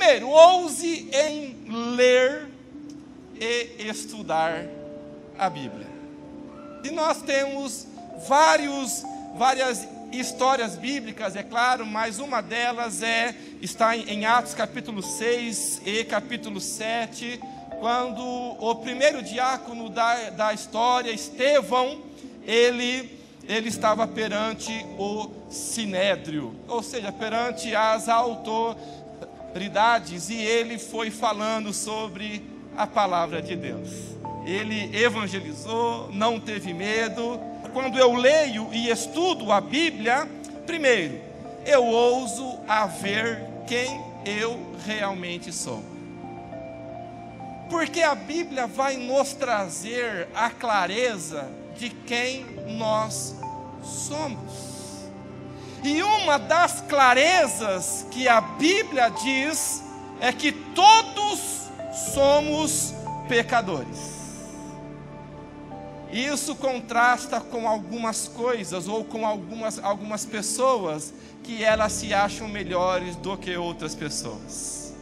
Primeiro, ouse em ler e estudar a Bíblia. E nós temos várias histórias bíblicas, é claro, mas uma delas está em Atos capítulo 6 e capítulo 7, quando o primeiro diácono da história, Estevão, ele estava perante o Sinédrio, ou seja, perante as autoridades, e ele foi falando sobre a palavra de Deus. Ele evangelizou, não teve medo. Quando eu leio e estudo a Bíblia, primeiro, eu ouso a ver quem eu realmente sou. Porque a Bíblia vai nos trazer a clareza de quem nós somos. E uma das clarezas que a Bíblia diz é que todos somos pecadores. Isso contrasta com algumas coisas ou com algumas pessoas que elas se acham melhores do que outras pessoas.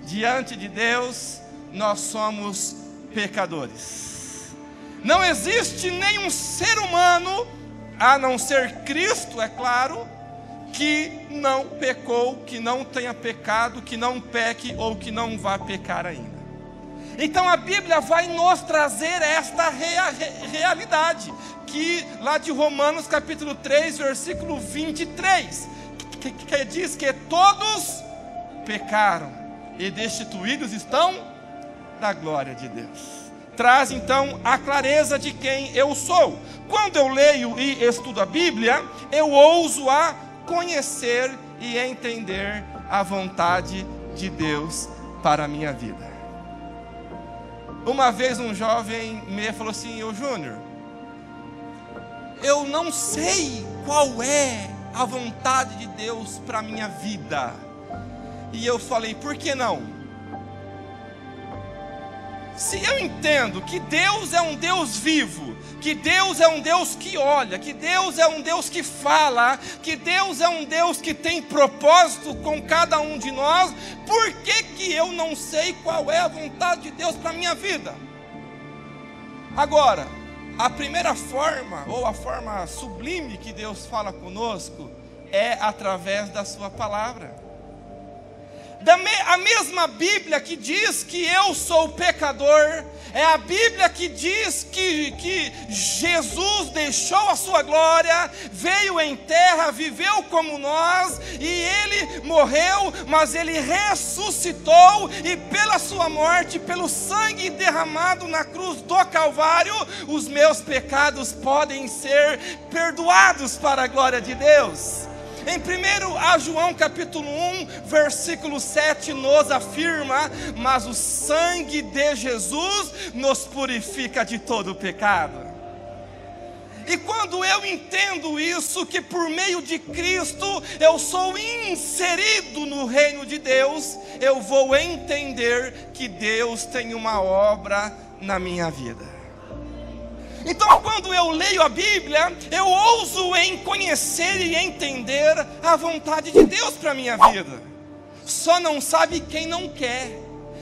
Diante de Deus, nós somos pecadores. Não existe nenhum ser humano, a não ser Cristo, é claro, que não pecou, que não tenha pecado, que não peque ou que não vá pecar ainda. Então a Bíblia vai nos trazer esta realidade, que lá de Romanos capítulo 3, versículo 23, que diz que todos pecaram e destituídos estão da glória de Deus. Traz então a clareza de quem eu sou. Quando eu leio e estudo a Bíblia, eu ouso a conhecer e entender a vontade de Deus para a minha vida. Uma vez um jovem me falou assim: ô Júnior, eu não sei qual é a vontade de Deus para a minha vida. E eu falei: por que não? Se eu entendo que Deus é um Deus vivo, que Deus é um Deus que olha, que Deus é um Deus que fala, que Deus é um Deus que tem propósito com cada um de nós, por que eu não sei qual é a vontade de Deus para a minha vida? Agora, a primeira forma, ou a forma sublime que Deus fala conosco, é através da sua palavra. A mesma Bíblia que diz que eu sou pecador, é a Bíblia que diz que Jesus deixou a sua glória, veio em terra, viveu como nós, e Ele morreu, mas Ele ressuscitou, e pela sua morte, pelo sangue derramado na cruz do Calvário, os meus pecados podem ser perdoados para a glória de Deus. Em 1 João capítulo 1, versículo 7, nos afirma: mas o sangue de Jesus nos purifica de todo o pecado. E quando eu entendo isso, que por meio de Cristo eu sou inserido no reino de Deus, eu vou entender que Deus tem uma obra na minha vida. Então, quando eu leio a Bíblia, eu ouso em conhecer e entender a vontade de Deus para a minha vida. Só não sabe quem não quer.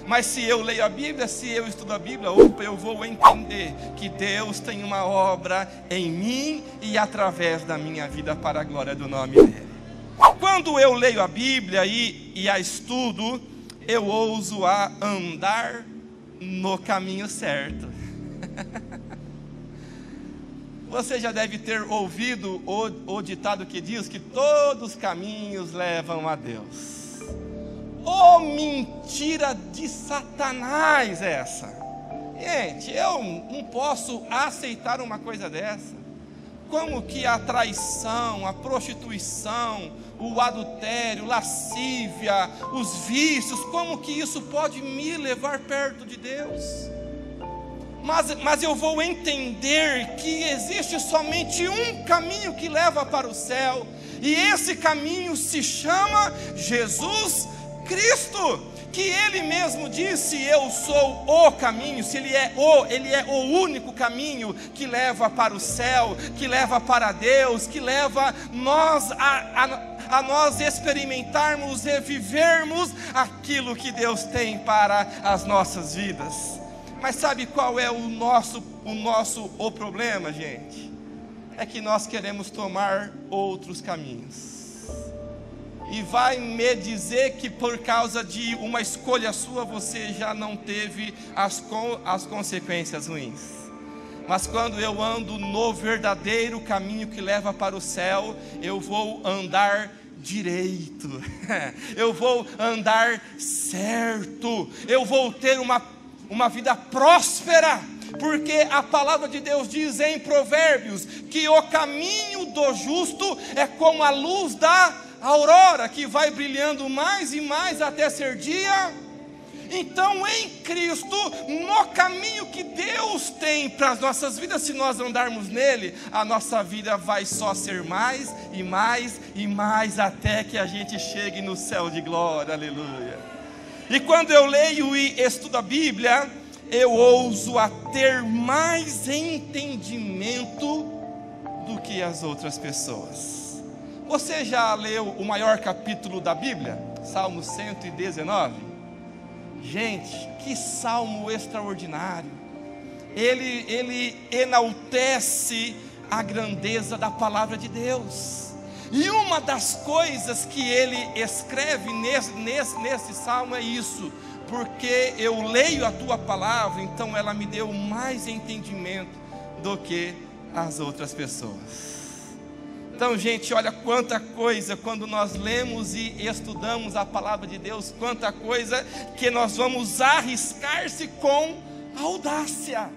Mas se eu leio a Bíblia, se eu estudo a Bíblia, eu vou entender que Deus tem uma obra em mim e através da minha vida para a glória do nome dEle. Quando eu leio a Bíblia e a estudo, eu ouso a andar no caminho certo. Você já deve ter ouvido o ditado que diz que todos os caminhos levam a Deus. Oh, mentira de Satanás essa! Gente, eu não posso aceitar uma coisa dessa. Como que a traição, a prostituição, o adultério, lascívia, os vícios, como que isso pode me levar perto de Deus? Mas eu vou entender que existe somente um caminho que leva para o céu, e esse caminho se chama Jesus Cristo, que Ele mesmo disse: eu sou o caminho. Se Ele é o único caminho que leva para o céu, que leva para Deus, que leva nós a nós experimentarmos e vivermos aquilo que Deus tem para as nossas vidas. Mas sabe qual é o problema, gente? É que nós queremos tomar outros caminhos. E vai me dizer que por causa de uma escolha sua, você já não teve as consequências ruins. Mas quando eu ando no verdadeiro caminho que leva para o céu, eu vou andar direito, eu vou andar certo, eu vou ter uma vida próspera, porque a palavra de Deus diz em Provérbios que o caminho do justo é como a luz da aurora, que vai brilhando mais e mais até ser dia. Então em Cristo, no caminho que Deus tem para as nossas vidas, se nós andarmos nele, a nossa vida vai só ser mais e mais e mais, até que a gente chegue no céu de glória, aleluia. E quando eu leio e estudo a Bíblia, eu ouso a ter mais entendimento do que as outras pessoas. Você já leu o maior capítulo da Bíblia? Salmo 119? Gente, que salmo extraordinário. Ele enaltece a grandeza da palavra de Deus. E uma das coisas que ele escreve nesse salmo é isso: porque eu leio a tua palavra, então ela me deu mais entendimento do que as outras pessoas. Então, gente, olha quanta coisa, quando nós lemos e estudamos a palavra de Deus, quanta coisa que nós vamos arriscar-se com audácia.